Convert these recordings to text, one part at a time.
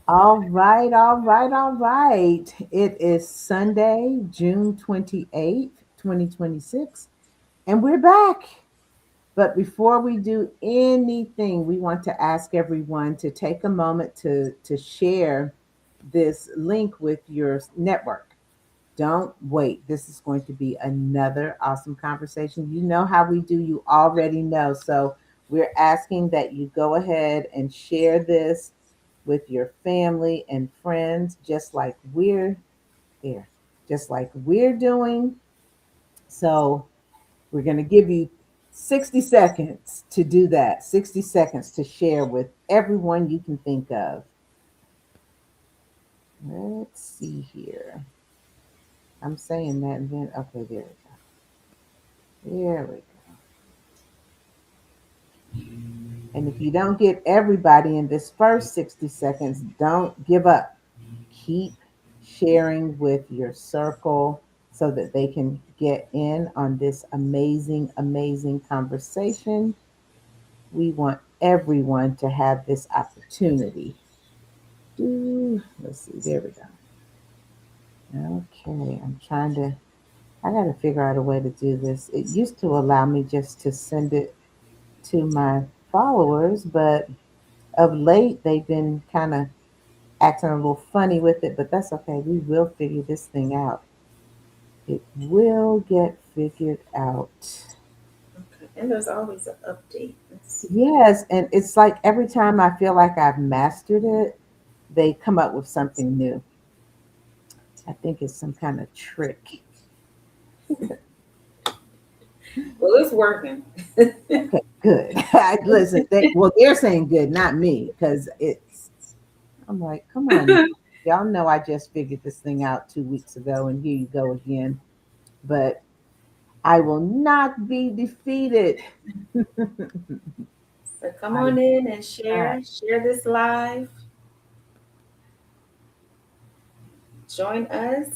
All right, all right, all right. It is Sunday, June 28th, 2026, and we're back. But before we do anything, we want to ask everyone to take a moment to share this link with your network. Don't wait. This is going to be another awesome conversation. You know how we do, you already know. So we're asking that you go ahead and share this with your family and friends, just like we're there, just like we're doing. So we're going to give you 60 seconds to do that, 60 seconds to share with everyone you can think of. Let's see here. I'm saying that and then, okay, there we go. There we go. And if you don't get everybody in this first 60 seconds, don't give up. Keep sharing with your circle so that they can get in on this amazing, amazing conversation. We want everyone to have this opportunity. Let's see, there we go. Okay, I got to figure out a way to do this. It used to allow me just to send it to my followers, but of late they've been kind of acting a little funny with it, but that's okay. We will figure this thing out. It will get figured out. Okay. And there's always an update. Let's see. Yes, and it's like every time I feel like I've mastered it, they come up with something new. I think it's some kind of trick. Well, it's working. Okay, good. Listen, they're saying good, not me, because it's. I'm like, come on, y'all know I just figured this thing out 2 weeks ago, and here you go again. But I will not be defeated. So come I on in and not. share this live. Join us.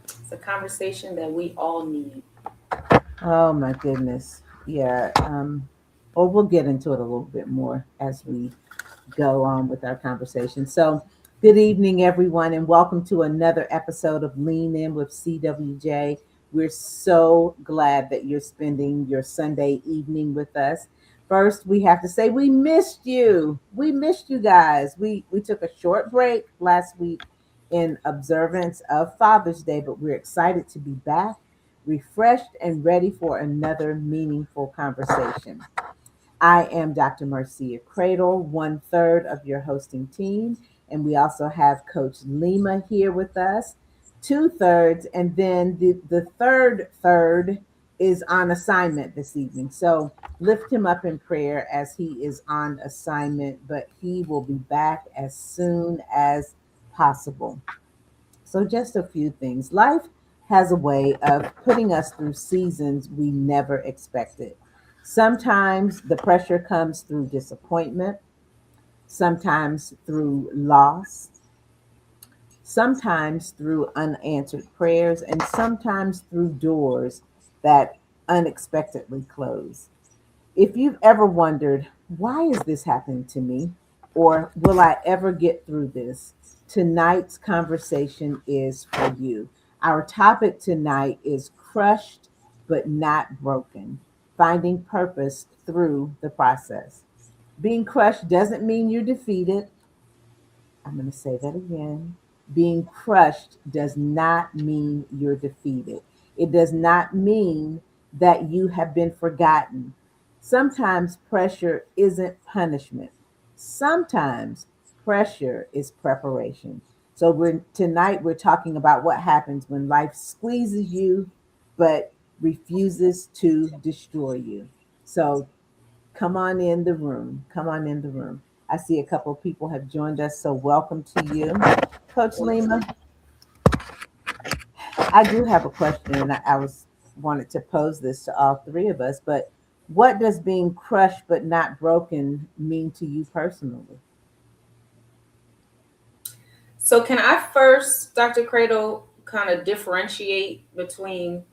It's a conversation that we all need. Oh my goodness. Yeah. Well, we'll get into it a little bit more as we go on with our conversation. So, good evening, everyone, and welcome to another episode of Lean In with CWJ. We're so glad that you're spending your Sunday evening with us. First, we have to say we missed you. We missed you guys. We took a short break last week in observance of Father's Day, but we're excited to be back, refreshed and ready for another meaningful conversation. I am Dr. Marcia Cradle, one third of your hosting team. And we also have Coach Lima here with us, two thirds. And then the third is on assignment this evening. So lift him up in prayer as he is on assignment, but he will be back as soon as possible. So, just a few things. Life has a way of putting us through seasons we never expected. Sometimes the pressure comes through disappointment, sometimes through loss, sometimes through unanswered prayers, and sometimes through doors that unexpectedly close. If you've ever wondered, why is this happening to me? Or will I ever get through this? Tonight's conversation is for you. Our topic tonight is crushed but not broken, finding purpose through the process. Being crushed doesn't mean you're defeated. I'm going to say that again. Being crushed does not mean you're defeated. It does not mean that you have been forgotten. Sometimes pressure isn't punishment. Sometimes pressure is preparation. So we're talking about what happens when life squeezes you but refuses to destroy you. So come on in the room. Come on in the room. I see a couple of people have joined us, so welcome to you. Coach Lima, I do have a question, and I was wanted to pose this to all three of us, but what does being crushed but not broken mean to you personally? So can I first, Dr. Cradle, kind of differentiate between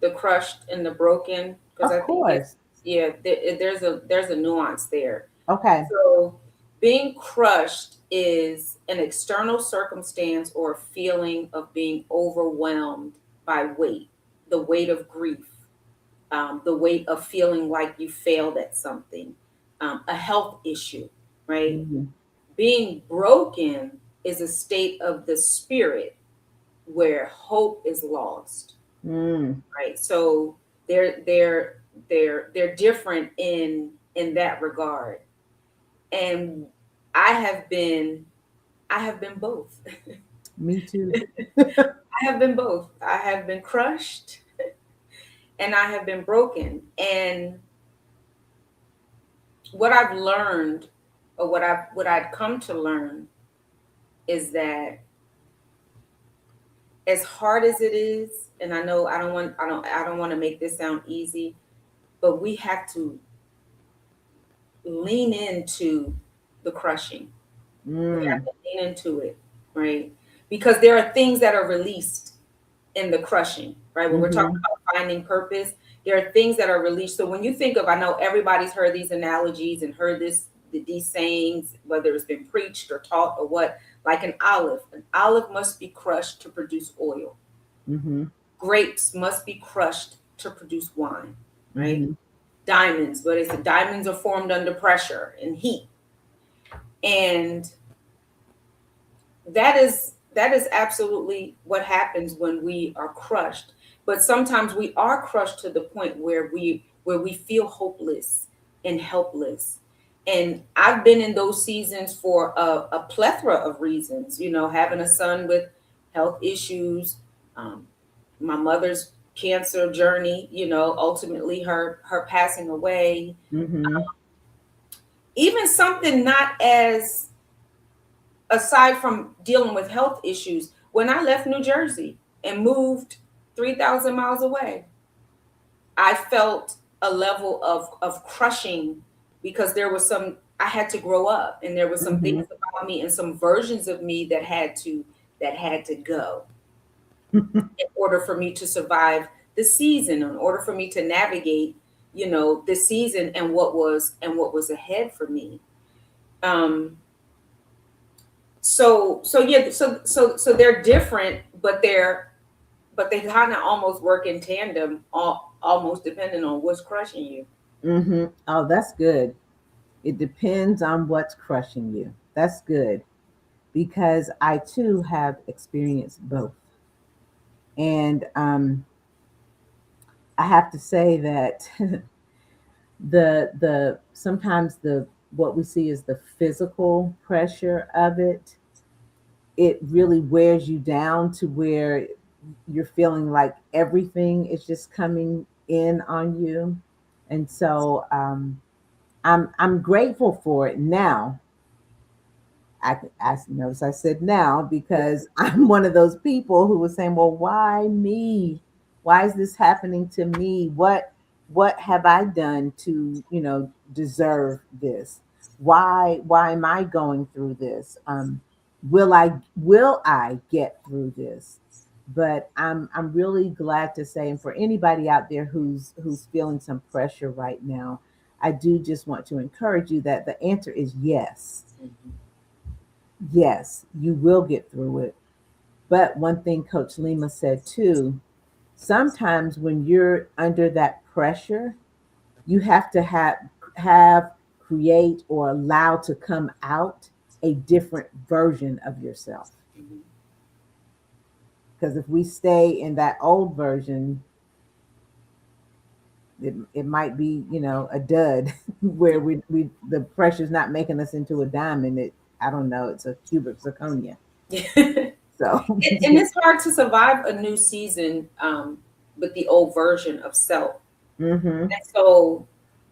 the crushed and the broken? Because Of I think it's course. yeah, there's a nuance there. Okay. So being crushed is an external circumstance or feeling of being overwhelmed by weight, the weight of grief, the weight of feeling like you failed at something, a health issue, right? Mhm. Being broken is a state of the spirit where hope is lost, Mm. right? So they're different in that regard. And I have been I have been both. Me too. I have been both. I have been crushed and I have been broken. And what I've learned, or what I'd come to learn, is that as hard as it is, and I know I don't want to make this sound easy, but we have to lean into the crushing. We have Mm. to lean into it, right? Because there are things that are released in the crushing, right? When we're talking Mhm. about finding purpose, there are things that are released. So when you think of, I know everybody's heard these analogies and heard these sayings, whether it's been preached or taught or what, like an olive must be crushed to produce oil. Mhm. Grapes must be crushed to produce wine, right? Mhm. Diamonds, but it's the diamonds are formed under pressure and heat. And that is absolutely what happens when we are crushed. But sometimes we are crushed to the point where we feel hopeless and helpless. And I've been in those seasons for a plethora of reasons, having a son with health issues, um, my mother's cancer journey, ultimately her passing away, Mhm. even something not as, aside from dealing with health issues, when I left New Jersey and moved 3,000 miles away, I felt a level of crushing, because I had to grow up, and there were some things Mhm. about me and some versions of me that had to go in order for me to survive the season, in order for me to navigate, the season and what was ahead for me. Um, so yeah, so they're different, but they kind of almost work in tandem, almost depending on what's crushing you. Mhm. Oh, that's good. It depends on what's crushing you. That's good because I too have experienced both. And I have to say that the sometimes the what we see is the physical pressure of it. It really wears you down to where you're feeling like everything is just coming in on you. And so I'm grateful for it now. I notice I said now because I'm one of those people who was saying, "Well, why me? Why is this happening to me? What have I done to deserve this? Why am I going through this? Will I get through this?" But I'm really glad to say, and for anybody out there who's feeling some pressure right now, I do just want to encourage you that the answer is yes. Yes, you will get through it. But one thing Coach Lima said too, sometimes when you're under that pressure, you have to have create or allow to come out a different version of yourself. Mhm. Because if we stay in that old version, it might be, a dud where we the pressure's not making us into a diamond. I don't know, it's a cubic zirconia. and So it's hard to survive a new season, with the old version of self. hmm. And so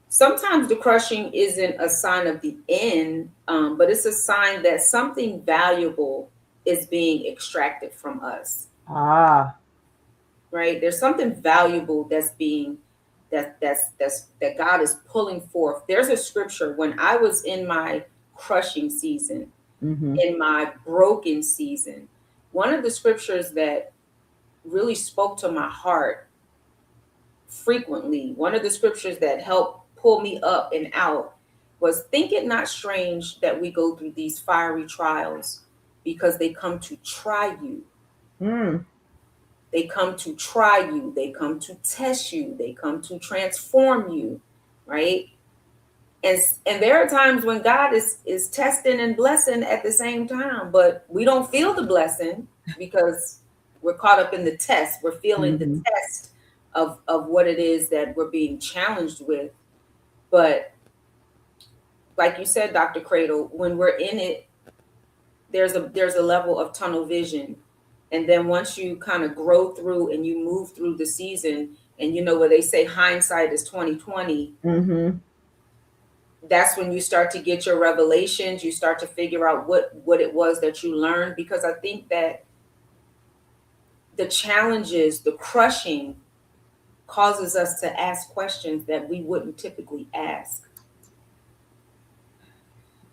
sometimes the crushing isn't a sign of the end, but it's a sign that something valuable is being extracted from us. Ah. Right? There's something valuable that God is pulling forth. There's a scripture when I was in my crushing season, Hmm. in my broken season. One of the scriptures that really spoke to my heart frequently, one of the scriptures that helped pull me up and out, was, think it not strange that we go through these fiery trials, because they come to try you. Mm. They come to try you. They come to test you. They come to transform you, right? And there are times when God is testing and blessing at the same time, but we don't feel the blessing because we're caught up in the test. We're feeling the Hmm. test of what it is that we're being challenged with. But like you said, Dr. Cradle, when we're in it, there's a level of tunnel vision. And then once you kind of grow through and you move through the season, and you know where they say hindsight is 2020, Hmm. that's when you start to get your revelations. You start to figure out what it was that you learned, because I think that the challenges, the crushing, causes us to ask questions that we wouldn't typically ask.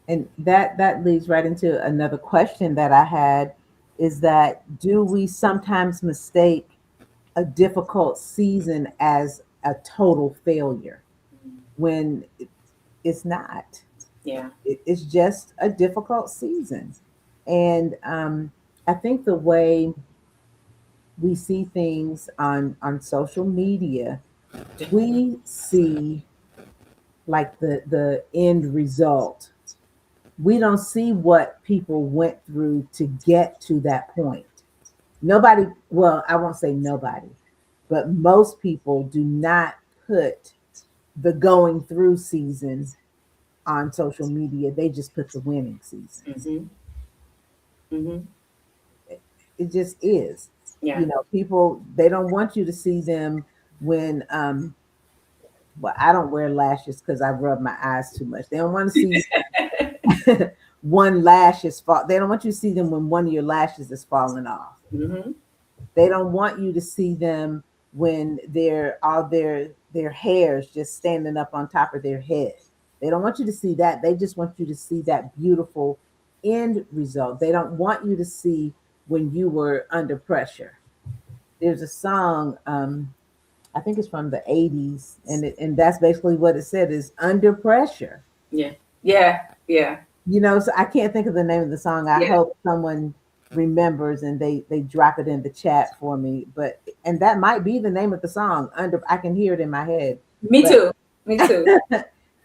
And that leads right into another question that I had, is that do we sometimes mistake a difficult season as a total failure when it's not? Yeah. It's just a difficult season. And I think the way we see things on social media, we see like the end result. We don't see what people went through to get to that point. Nobody, well, I won't say nobody, but most people do not put the going through season on social media. They just put the winning seasons. Mm-hmm. Mm-hmm. It just is. Yeah. You know, people, they don't want you to see them when well, I don't wear lashes because I rub my eyes too much. They don't want to see one lash is fall. They don't want you to see them when one of your lashes is falling off. Mm-hmm. They don't want you to see them when all their hairs just standing up on top of their head. They don't want you to see that. They just want you to see that beautiful end result. They don't want you to see when you were under pressure. There's a song, I think it's from the 80s, and that's basically what it said, is under pressure. Yeah. Yeah. Yeah. You know, so I can't think of the name of the song. I Yeah. hope someone remembers and they drop it in the chat for me. But and that might be the name of the song. Under, I can hear it in my head. Me But too. Me too.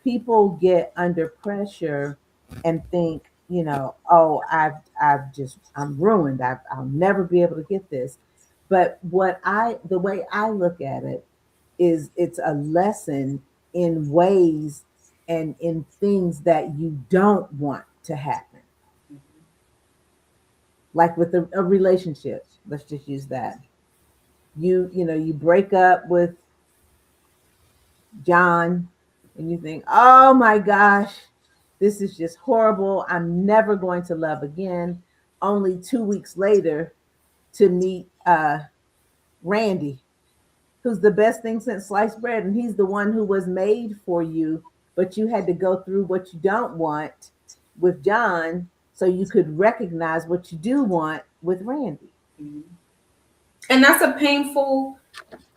people get under pressure and think, you know, oh, I'm ruined. I'll never be able to get this. But the way I look at it is, it's a lesson in ways and in things that you don't want to happen. Like with a relationship, let's just use that. You know, you break up with John and you think, oh my gosh, this is just horrible. I'm never going to love again. Only 2 weeks later to meet Randy, who's the best thing since sliced bread. And he's the one who was made for you, but you had to go through what you don't want with John so you could recognize what you do want with Randy. Mhm. And It's a painful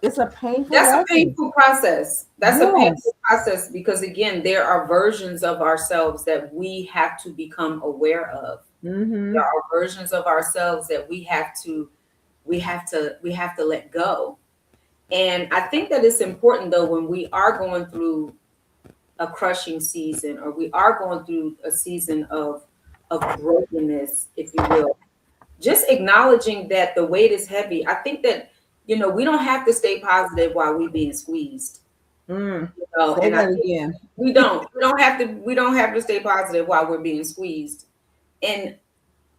that's a lesson. painful process. That's a Yes. painful process, because again, there are versions of ourselves that we have to become aware of. There Mm-hmm. are versions of ourselves that we have to let go. And I think that it's important, though, when we are going through a crushing season, or we are going through a season of brokenness, if you will, just acknowledging that the weight is heavy. I think that, we don't have to stay positive while we're being squeezed. Mm. Say And I that think again. we don't have to stay positive while we're being squeezed. And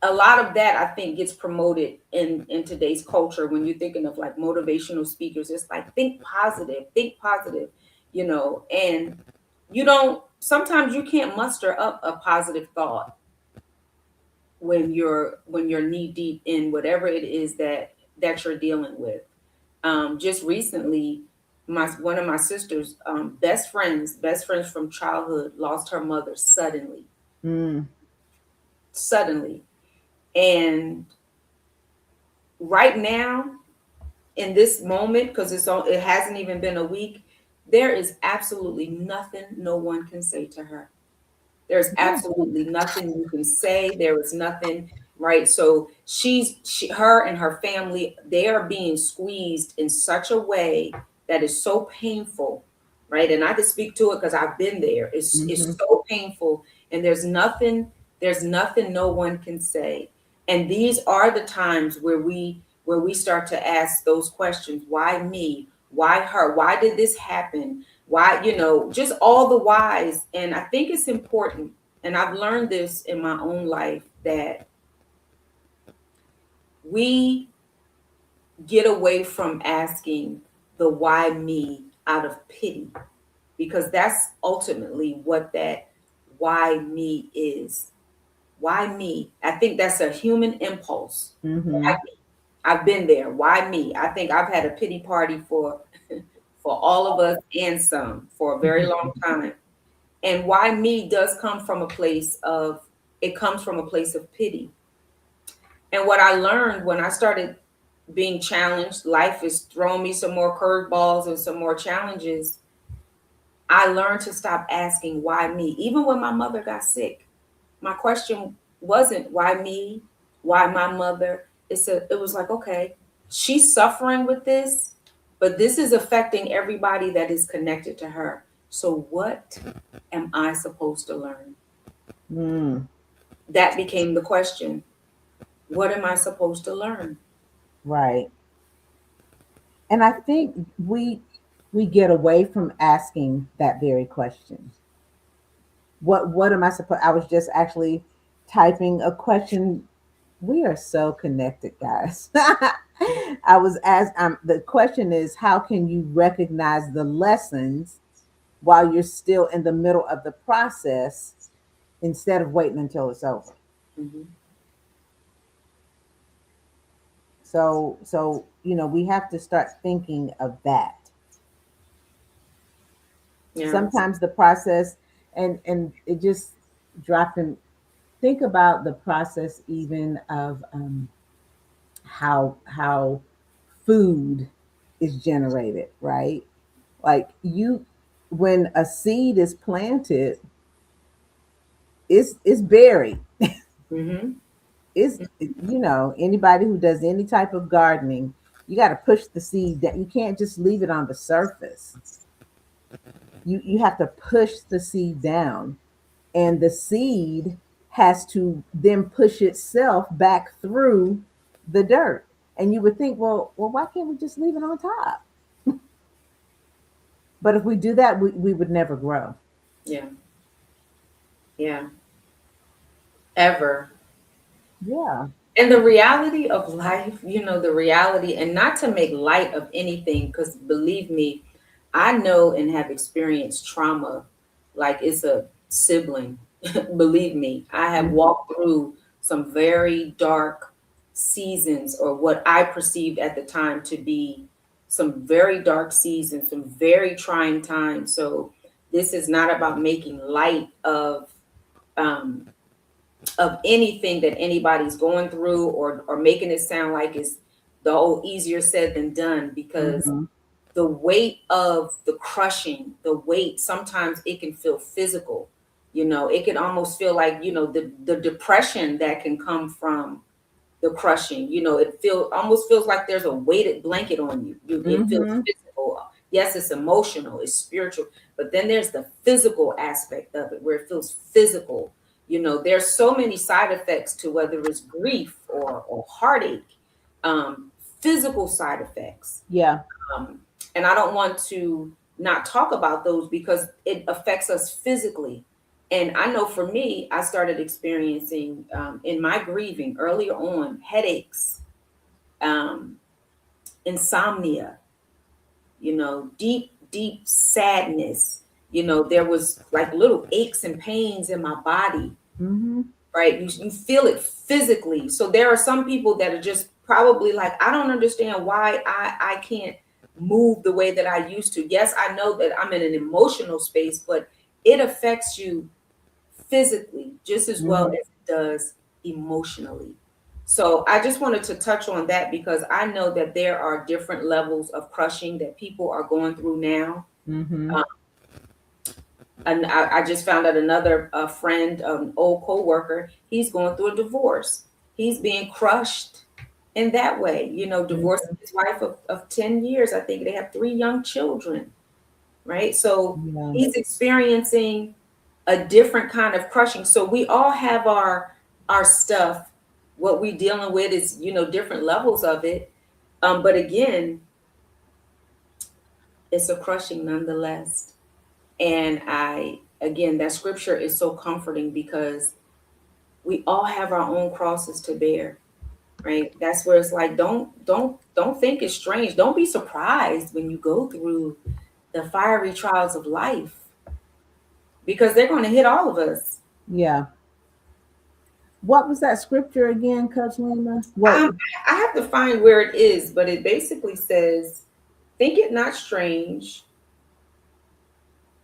a lot of that, I think, gets promoted in today's culture. When you're thinking of like motivational speakers, it's like, think positive, and you don't, sometimes you can't muster up a positive thought when you're knee deep in whatever it is that you're dealing with. Just recently, my one of my sister's best friends from childhood, lost her mother suddenly. Mm. Suddenly. And right now, in this moment, because it hasn't even been a week, there is absolutely nothing no one can say to her. There's Yeah. absolutely nothing you can say. There is nothing, right? So her and her family, they are being squeezed in such a way that is so painful, right? And I can speak to it because I've been there. It's Mm-hmm. so painful, and there's nothing no one can say. And these are the times where we start to ask those questions: why me? Why her? Why did this happen? Why, just all the whys. And I think it's important, and I've learned this in my own life, that we get away from asking the why me out of pity, because that's ultimately what that why me is. Why me? I think that's a human impulse. Mm-hmm. Why me? I've been there. Why me? I think I've had a pity party for for all of us and some for a very long time. And why me does come from a place of, it comes from a place of pity. And what I learned when I started being challenged, life is throwing me some more curveballs and some more challenges. I learned to stop asking why me. Even when my mother got sick, my question wasn't why me, why my mother. It was like, okay, she's suffering with this, but this is affecting everybody that is connected to her. So what am I supposed to learn? Mm, That became the question. What am I supposed to learn? right. And I think we get away from asking that very question. What am I supposed? I was just actually typing a question. We are so connected, guys. I was asked. The question is, how can you recognize the lessons while you're still in the middle of the process instead of waiting until it's over? Mhm. So we have to start thinking of that. Yeah. Sometimes the process, and it just dropped in. Think about the process even of how food is generated, right? Like when a seed is planted, it's buried. Hmm. It's anybody who does any type of gardening, you got to push the seed that you can't just leave it on the surface. You have to push the seed down, and the seed has to then push itself back through the dirt. And you would think, well, why can't we just leave it on top? But if we do that, we would never grow. Yeah. Yeah. Ever. Yeah. And the reality of life, the reality, and not to make light of anything, because believe me, I know and have experienced trauma like it's a sibling. Believe me, I have Mhm. walked through some very dark seasons, or what I perceived at the time to be some very dark seasons, some very trying times. So this is not about making light um, of anything that anybody's going through, or making it sound like it's the whole easier said than done, because Mhm. the weight of the crushing, the weight, sometimes it can feel physical. It can almost feel like, the depression that can come from the crushing. It almost feels like there's a weighted blanket on you. It feels Mhm. physical. Yes, it's emotional, it's spiritual, but then there's the physical aspect of it, where it feels physical. There's so many side effects to whether it's grief or heartache, um, physical side effects. Yeah. um, and I don't want to not talk about those, because it affects us physically. And I know for me, I started experiencing, in my grieving earlier on, headaches, um, insomnia, deep, deep sadness. There was like little aches and pains in my body, Mhm. right? You feel it physically. So there are some people that are just probably like, I don't understand why I can't move the way that I used to. Yes, I know that I'm in an emotional space, but it affects you physically just as well Mhm. as it does emotionally. So I just wanted to touch on that, because I know that there are different levels of crushing that people are going through now. Mhm. Um, And I just found out another friend, old co-worker, he's going through a divorce. He's being crushed in that way, divorcing Mhm. his wife of 10 years. I think they have 3 young children, right? So Yeah. he's experiencing a different kind of crushing. So we all have our stuff. What we dealing with is, different levels of it. But again, it's a crushing nonetheless. And again, that scripture is so comforting because we all have our own crosses to bear, right? That's where it's like, don't think it's strange. Don't be surprised when you go through the fiery trials of life because they're going to hit all of us. Yeah. What was that scripture again, Coach Lima? What? Um, I have to find where it is, but it basically says, think it not strange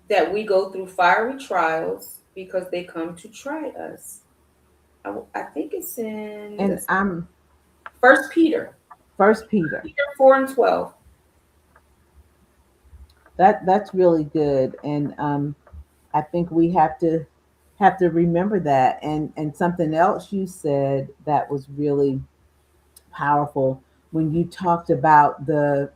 that we go through fiery trials because they come to try us. I think it's in And this I'm First Peter, First Peter. Peter 4:12. That's really good, and I think we have to remember that. And something else you said that was really powerful when you talked about the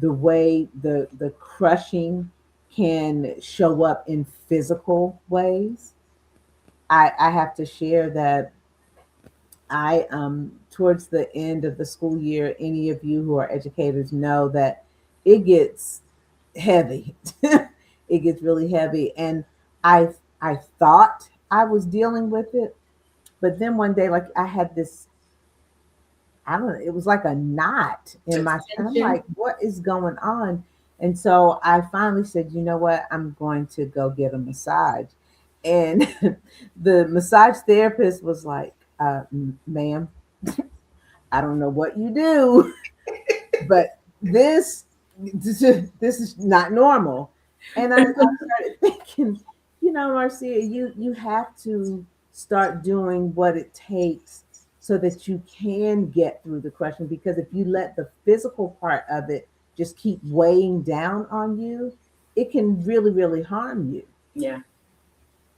way the crushing can show up in physical ways. I have to share that I towards the end of the school year, any of you who are educators know that it gets heavy. It gets really heavy, and I thought I was dealing with it, but then one day, like I had this, I don't know, it was like a knot in my, and I'm Attention. like, what is going on? And so I finally said, you know what, I'm going to go get a massage. And the massage therapist was like, ma'am, I don't know what you do, but this is not normal. And I started thinking, Marcia, you have to start doing what it takes so that you can get through the crushing. Because if you let the physical part of it just keep weighing down on you, it can really, really harm you. Yeah.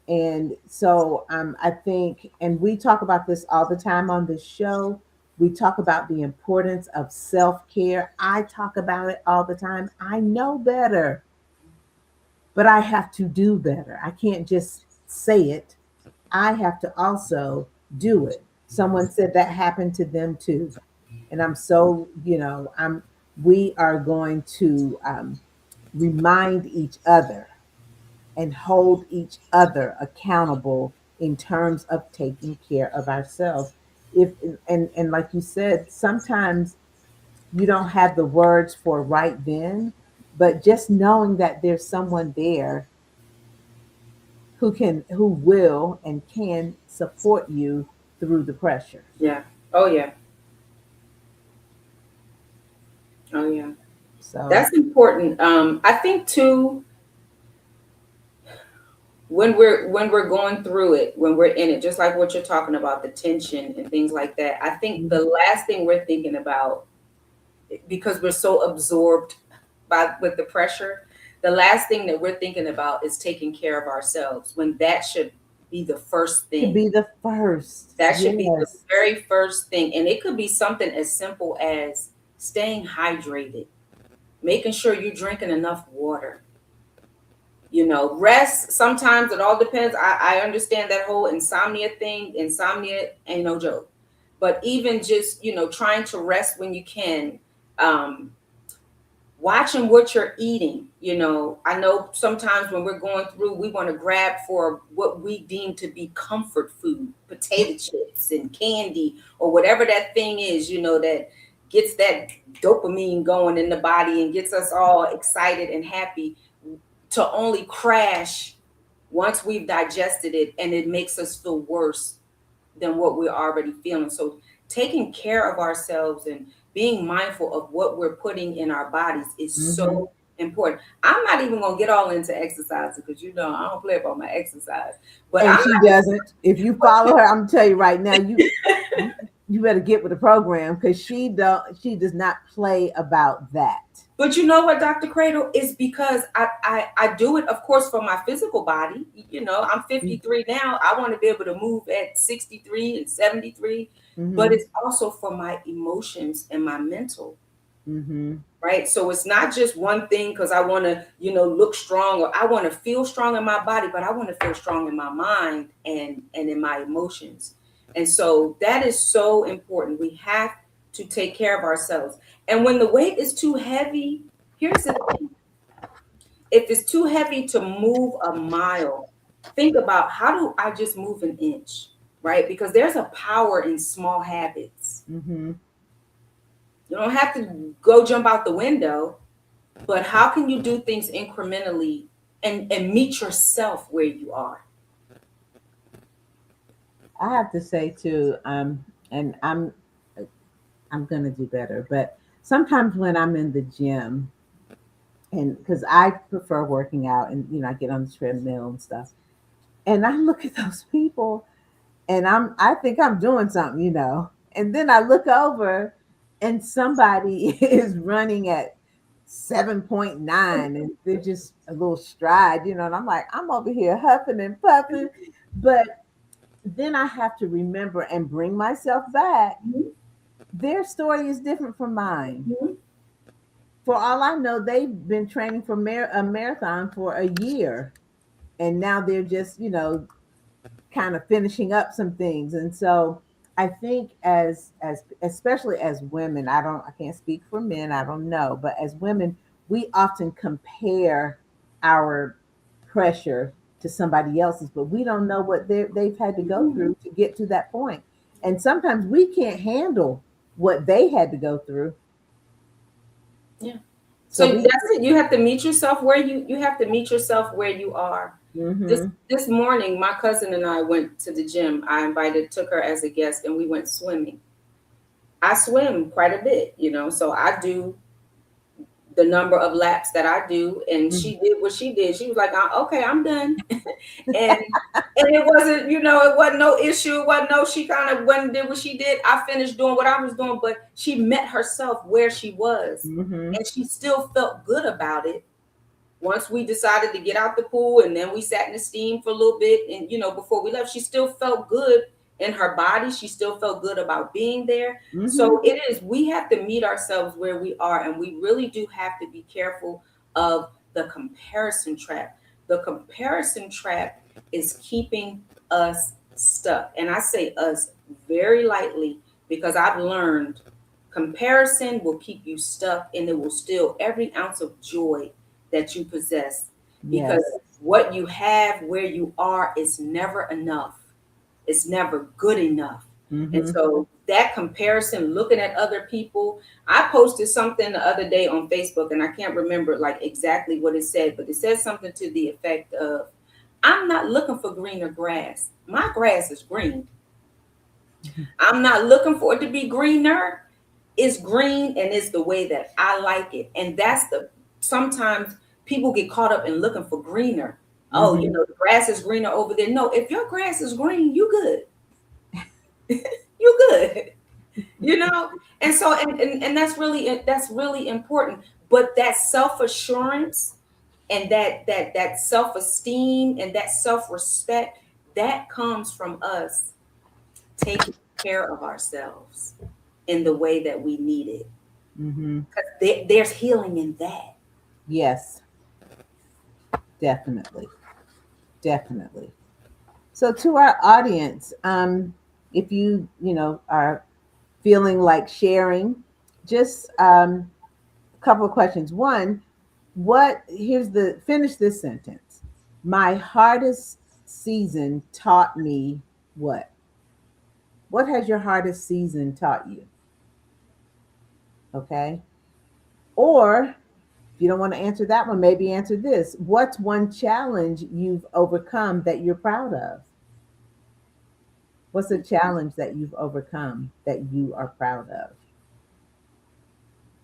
And so I think, and we talk about this all the time on this show. We talk about the importance of self care. I talk about it all the time. I know better, but I have to do better. I can't just say it, I have to also do it. Someone said that happened to them too. And I'm so, we are going to remind each other and hold each other accountable in terms of taking care of ourselves. If and like you said, sometimes you don't have the words for right then, but just knowing that there's someone there who will and can support you through the pressure. Yeah. Oh yeah. Oh yeah. So That's important. I think too, when we're going through it, when we're in it, just like what you're talking about, the tension and things like that. I think the last thing we're thinking about, because we're so absorbed with the pressure, the last thing that we're thinking about is taking care of ourselves when that should be the first to thing. be the first. That should be the Yes. very first thing. And it could be something as simple as staying hydrated, making sure you're drinking enough water. Rest, sometimes it all depends. I understand that whole insomnia thing. Insomnia ain't no joke. But even just, trying to rest when you can, um, watching what you're eating. I know sometimes when we're going through, we want to grab for what we deem to be comfort food, potato chips and candy, or whatever that thing is, that gets that dopamine going in the body and gets us all excited and happy, to only crash once we've digested it, and it makes us feel worse than what we're already feeling. So taking care of ourselves and being mindful of what we're putting in our bodies is Hmm. so important. I'm not even gonna get all into exercise because I don't play about my exercise. But And I'm she doesn't. If you follow her, I'm gonna tell you right now, you better get with the program because she does not play about that. But you know what, Dr. Cradle, is because I do it, of course, for my physical body. You know, I'm 53 now. I want to be able to move at 63 and 73, but Mm-hmm. it's also for my emotions and my mental, Mm-hmm. right? So it's not just one thing because I want to, look strong, or I want to feel strong in my body, but I want to feel strong in my mind and in my emotions. And so that is so important. We have to take care of ourselves. And when the weight is too heavy, here's the thing. If it's too heavy to move a mile, think about, how do I just move an inch, right? Because there's a power in small habits. Mm-hmm. You don't have to go jump out the window, but how can you do things incrementally and meet yourself where you are? I have to say too, and I'm gonna do better, but sometimes when I'm in the gym, and because I prefer working out, and I get on the treadmill and stuff, and I look at those people, and I think I'm doing something, and then I look over, and somebody is running at 7.9, and they're just a little stride, and I'm like, I'm over here huffing and puffing, but then I have to remember and bring myself back. Mhm, Their story is different from mine. mhm. For all I know, they've been training for a marathon for a year, and now they're just, kind of finishing up some things. And so I think as especially as women, I can't speak for men, I don't know, but as women, we often compare our pressure to somebody else's, but we don't know what they've had to go through to get to that point. And sometimes we can't handle what they had to go through. Yeah. So So we that's it. You have to meet yourself where you have to meet yourself where you are. This hmm this morning, my cousin and I went to the gym. I took her as a guest, and we went swimming. I swim quite a bit, so I do the number of laps that I do, and she did what she did. She was like, "Okay, I'm done," and it wasn't, it wasn't no issue. It wasn't no. She kind of went and did what she did. I finished doing what I was doing, but she met herself where she was, hmm and she still felt good about it. Once we decided to get out the pool, and then we sat in the steam for a little bit, and before we left, she still felt good in her body. She still felt good about being there. hmm So we have to meet ourselves where we are, and we really do have to be careful of the comparison trap. The comparison trap is keeping us stuck. And I say us very lightly, because I've learned comparison will keep you stuck, and it will steal every ounce of joy that you possess, because Yes. what you have where you are is never enough. It's never good enough. And hmm so that comparison, looking at other people, I posted something the other day on Facebook, and I can't remember like exactly what it said, but it said something to the effect of, I'm not looking for greener grass. My grass is green. I'm not looking for it to be greener. It's green, and it's the way that I like it. And that's sometimes people get caught up in looking for greener. Oh, hmm the grass is greener over there. No, if your grass is green, you good. You good. And so and that's really important. But that self-assurance, and that self-esteem, and that self-respect, that comes from us taking care of ourselves in the way that we need it. hmm There's healing in that. Yes, definitely. Definitely. So to our audience, if are feeling like sharing, just a couple of questions. One, finish this sentence. My hardest season taught me what? What has your hardest season taught you? Okay. Or if you don't want to answer that one, maybe answer this. What's one challenge you've overcome that you're proud of? What's a challenge that you've overcome that you are proud of?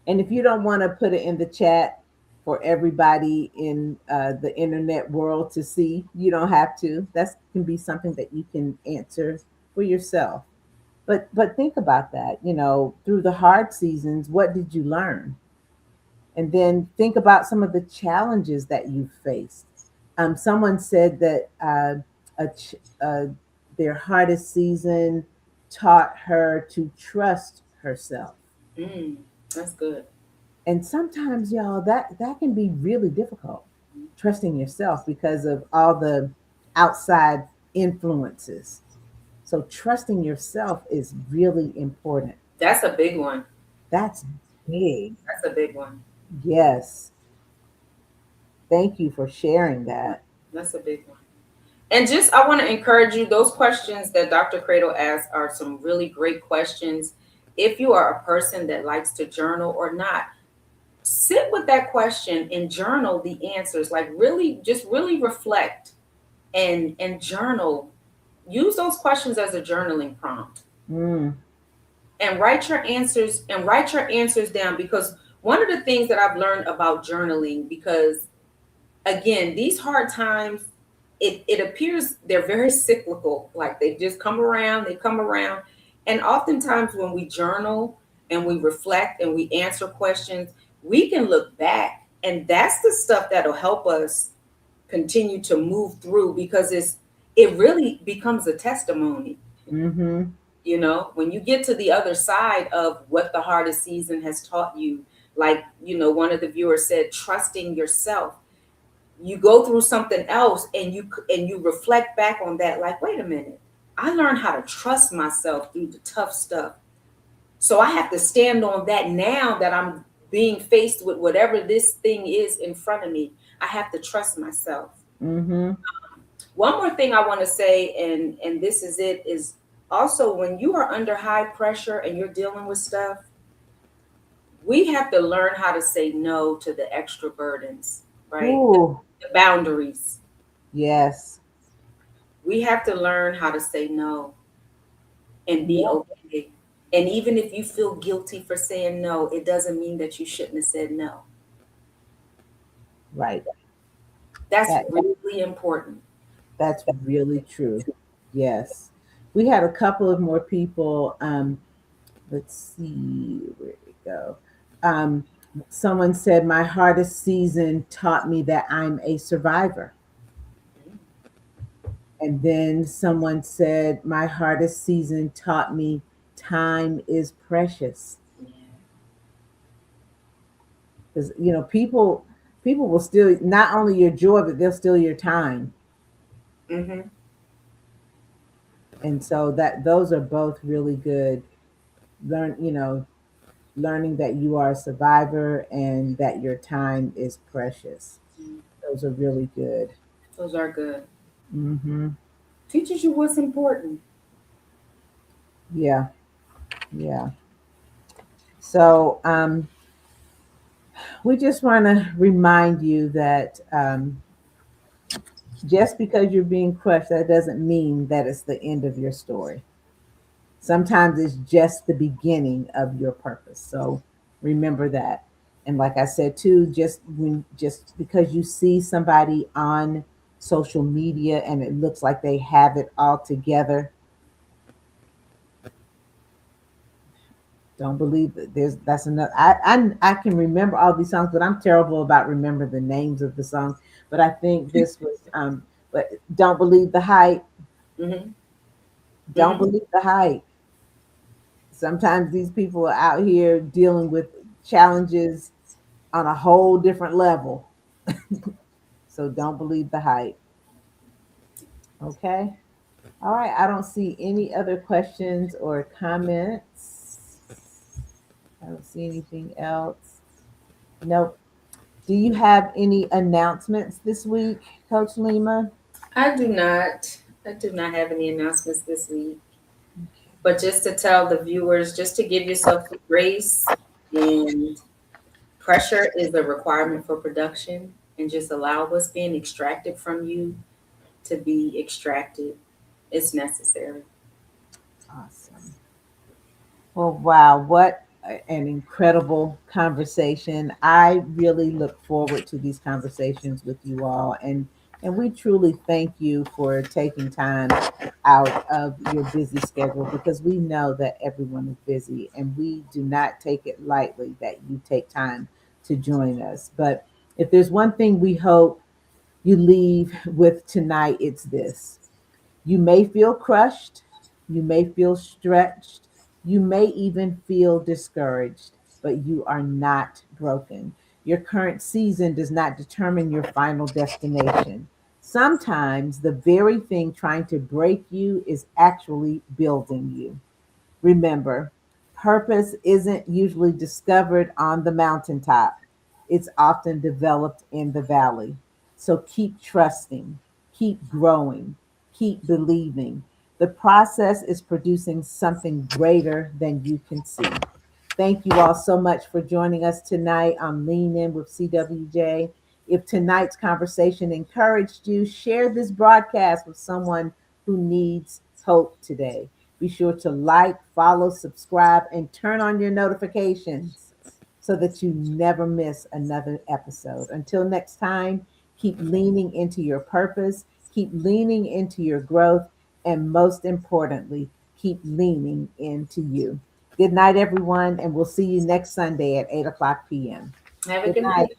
And if you don't want to put it in the chat for everybody in the internet world to see, you don't have to. That can be something that you can answer for yourself. But think about that. Through the hard seasons, what did you learn? And then think about some of the challenges that you faced. Someone said that a ch- their hardest season taught her to trust herself. Mm, that's good. And sometimes, y'all, that can be really difficult, trusting yourself because of all the outside influences. So trusting yourself is really important. That's a big one. That's big. That's a big one. Yes. Thank you for sharing that. That's a big one. And just, I want to encourage you, those questions that Dr. Cradle asked are some really great questions. If you are a person that likes to journal or not, sit with that question and journal the answers. Like really, just really reflect and journal. Use those questions as a journaling prompt Mm, and write your answers down, because one of the things that I've learned about journaling, because again, these hard times, it appears they're very cyclical. Like they just come around, they come around. And oftentimes when we journal and we reflect and we answer questions, we can look back. And that's the stuff that'll help us continue to move through, because it really becomes a testimony. mm-hmm. You know, when you get to the other side of what the hardest season has taught you, like, one of the viewers said, trusting yourself, you go through something else and you reflect back on that, like, wait a minute, I learned how to trust myself through the tough stuff. So I have to stand on that now that I'm being faced with whatever this thing is in front of me. I have to trust myself. Mm-hmm. One more thing I want to say, and this is it, is also when you are under high pressure and you're dealing with stuff, we have to learn how to say no to the extra burdens, right? Ooh, The boundaries. yes. We have to learn how to say no and be Yeah. okay. And even if you feel guilty for saying no, it doesn't mean that you shouldn't have said no. Right. That's That really important. that's really true. Yes. We had a couple of more people. Let's see where we go. Um, Someone said my hardest season taught me that I'm a survivor. And then someone said my hardest season taught me time is precious. Because people will steal not only your joy, but they'll steal your time. Mm-hmm. And so that those are both really good. Learning that you are a survivor and that your time is precious. Those are really good. Those are good. Hmm. Teaches you what's important. Yeah, yeah. So we just want to remind you that just because you're being crushed, that doesn't mean that it's the end of your story. Sometimes it's just the beginning of your purpose. So remember that. And like I said too, just because you see somebody on social media and it looks like they have it all together, don't believe that that's enough. I can remember all these songs, but I'm terrible about remembering the names of the songs. But I think this was but don't believe the hype. Mm-hmm. Don't believe the hype. Sometimes these people are out here dealing with challenges on a whole different level. So don't believe the hype. Okay. All right. I don't see any other questions or comments. I don't see anything else. Nope. Do you have any announcements this week, Coach Lima? I do not. I do not have any announcements this week. But just to tell the viewers, just to give yourself grace, and pressure is a requirement for production, and just allow what's being extracted from you to be extracted. It's necessary. Awesome. Well, wow, what an incredible conversation. I really look forward to these conversations with you all, and we truly thank you for taking time out of your busy schedule, because we know that everyone is busy and we do not take it lightly that you take time to join us. But if there's one thing we hope you leave with tonight, it's this: you may feel crushed, you may feel stretched, you may even feel discouraged, but you are not broken. Your current season does not determine your final destination. Sometimes the very thing trying to break you is actually building you. Remember, purpose isn't usually discovered on the mountaintop, it's often developed in the valley. So keep trusting, keep growing, keep believing. The process is producing something greater than you can see. Thank you all so much for joining us tonight on Lean In with CWJ. If tonight's conversation encouraged you, share this broadcast with someone who needs hope today. Be sure to like, follow, subscribe, and turn on your notifications so that you never miss another episode. Until next time, keep leaning into your purpose, keep leaning into your growth, and most importantly, keep leaning into you. Good night, everyone, and we'll see you next Sunday at 8 o'clock p.m. Have a Good good night. night.